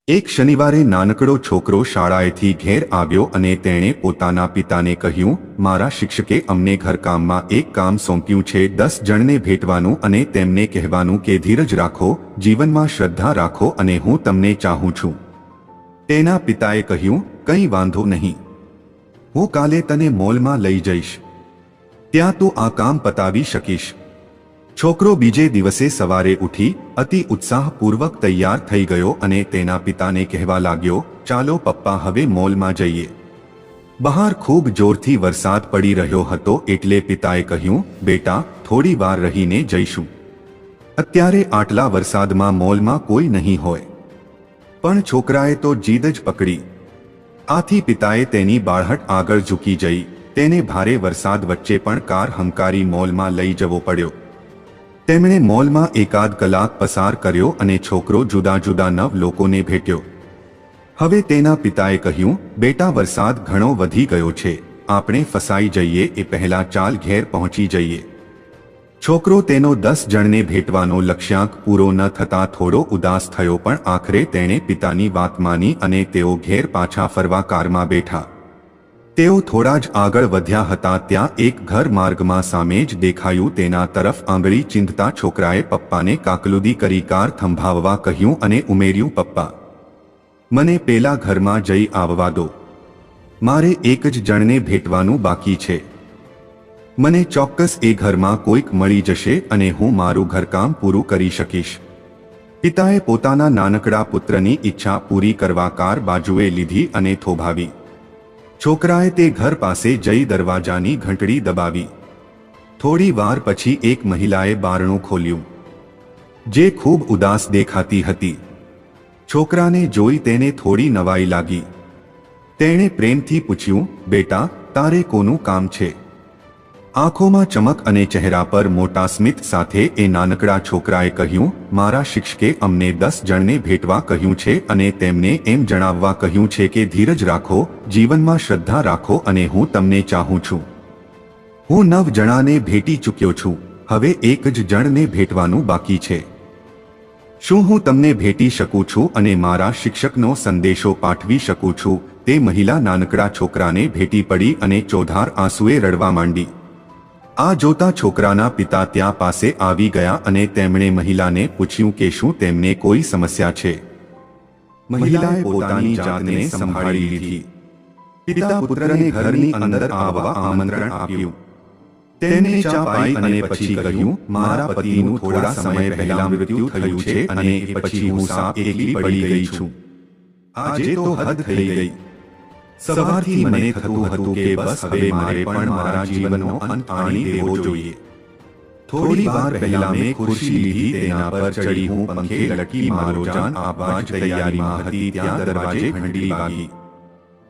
એક શનિવારે નાનકડો છોકરો શાળાએથી ઘેર આવ્યો અને તેણે પોતાના પિતાને કહ્યું, મારા શિક્ષકે અમને ઘરકામમાં એક કામ સોંપ્યું છે, 10 જણને ભેટવાનું અને તેમને કહેવાનું કે ધીરજ રાખો, જીવનમાં શ્રદ્ધા રાખો અને હું તમને ચાહું છું. તેના પિતાએ કહ્યું, કંઈ વાંધો નહીં, હું કાલે તને મોલમાં લઈ જઈશ, ત્યાં તું આ કામ પતાવી શકીશ. છોકરો બીજે દિવસે સવારે ઉઠી અતિ ઉત્સાહપૂર્વક તૈયાર થઈ ગયો અને તેના પિતાને કહેવા લાગ્યો, ચાલો પપ્પા હવે મોલમાં જઈએ. બહાર ખૂબ જોરથી વરસાદ પડી રહ્યો હતો એટલે પિતાએ કહ્યું, બેટા થોડી વાર રહીને જઈશું, અત્યારે આટલા વરસાદમાં મોલમાં કોઈ નહીં હોય. પણ છોકરાએ તો જીદ જ પકડી. આથી પિતાએ તેની બાળહટ આગળ ઝૂકી જઈ તેને ભારે વરસાદ વચ્ચે પણ કાર હંકારી મોલમાં લઈ જવો પડ્યો. તેમણે મોલમાં એકાદ કલાક પસાર કર્યો અને છોકરો જુદા જુદા 9 લોકોને ભેટ્યો. હવે તેના પિતાએ કહ્યું, બેટા વરસાદ ઘણો વધી ગયો છે, આપણે ફસાઈ જઈએ એ પહેલા ચાલ ઘેર પહોંચી જઈએ. છોકરો તેનો 10 જણને ભેટવાનો લક્ષ્યાંક પૂરો ન થતા થોડો ઉદાસ થયો, પણ આખરે તેણે પિતાની વાત માની અને તેઓ ઘેર પાછા ફરવા કારમાં બેઠા. તેઓ થોડા જ આગળ વધ્યા હતા ત્યાં એક ઘર માર્ગમાં સામે જ દેખાયું. તેના તરફ આંગળી ચીંધતા છોકરાએ પપ્પાને કાકલુદી કરી કાર થંભાવવા કહ્યું અને ઉમેર્યું, પપ્પા મને પેલા ઘરમાં જઈ આવવા દો, મારે એક જ જણને ભેટવાનું બાકી છે, મને ચોક્કસ એ ઘરમાં કોઈક મળી જશે અને હું મારું ઘરકામ પૂરું કરી શકીશ. પિતાએ પોતાના નાનકડા પુત્રની ઈચ્છા પૂરી કરવા કાર બાજુએ લીધી અને થોભાવી. છોકરાએ તે ઘર પાસે જઈ દરવાજાની ઘંટડી દબાવી. થોડી વાર પછી એક મહિલાએ બારણું ખોલ્યું, જે ખૂબ ઉદાસ દેખાતી હતી. છોકરાને જોઈ તેને થોડી નવાઈ લાગી. તેણે પ્રેમથી પૂછ્યું, બેટા તારે કોનું કામ છે? આંખોમાં ચમક અને ચહેરા પર મોટા સ્મિત સાથે એ નાનકડા છોકરાએ કહ્યું, મારા શિક્ષકે અમને 10 જણને ભેટવા કહ્યું છે અને તેમને એમ જણાવવા કહ્યું છે કે ધીરજ રાખો, જીવનમાં શ્રદ્ધા રાખો અને હું તમને ચાહું છું. હું 9 જણાને ભેટી ચૂક્યો છું, હવે એક જ જણને ભેટવાનું બાકી છે. શું હું તમને ભેટી શકું છું અને મારા શિક્ષકનો સંદેશો પાઠવી શકું છું? તે મહિલા નાનકડા છોકરાને ભેટી પડી અને ચોધાર આંસુએ રડવા માંડી. આ જોતા છોકરાના પિતા ત્યાં પાસે આવી ગયા અને તેમણે મહિલાને પૂછ્યું કે શું તેમને કોઈ સમસ્યા છે. મહિલાએ પોતાની જાતને સંભાળી લીધી. પિતા પુત્રને ઘરની અંદર આવવા આમંત્રણ આપ્યું. તેને ચા પાઈ અને પછી કહ્યું, મારા પતિનું થોડા સમય પહેલા મૃત્યુ થયું છે અને એ પછી હું સાપ એકલી પડી ગઈ છું. આજે તો હદ થઈ ગઈ. સવારથી મને થતું હતું કે બસ હવે મારે પણ મારા જીવનનો અંત આણી દેવો જોઈએ. થોડી વાર પહેલા મેં ખુરશી લીધી, તેના પર ચડી હું પંખે લટકી મારો જાન આપવા જ તૈયારીમાં હતી ત્યાં દરવાજે ઘંટડી વાગી.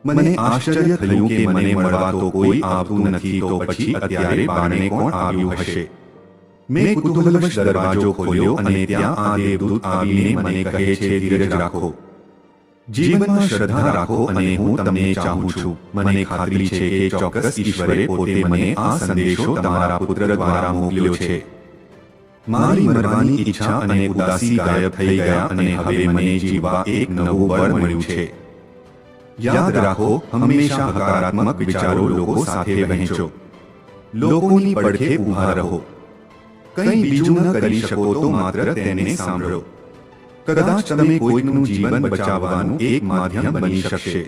મને આશ્ચર્ય થયું કે મને મળવા તો કોઈ આવતું નથી, તો પછી અત્યારે બારણે કોણ આવ્યું હશે? મેં કુતૂહલવશ દરવાજો ખોલ્યો અને ત્યાં આ દેવદૂત આવીને મને કહે છે, ધીરજ રાખો, જીવનમાં શ્રદ્ધા રાખો અને હું તમને ચાહું છું. મને ખાતરી છે કે ચોક્કસ ઈશ્વરે પોતે મને આ સંદેશો તમારા પુત્ર દ્વારા મોકલ્યો છે. મારી મરવાની ઈચ્છા અને ઉદાસી ગાયબ થઈ ગયા અને હવે મને જીવવા એક નવું બળ મળ્યું છે. યાદ રાખો, હંમેશા હકારાત્મક વિચારો લોકો સાથે વહેંચો, લોકોની પડખે ઊભા રહો. કંઈ બીજું ન કરી શકો તો માત્ર તેને સાંભળો. કદાચ તમે કોઈકનું જીવન બચાવવાનું એક માધ્યમ બની શકશે.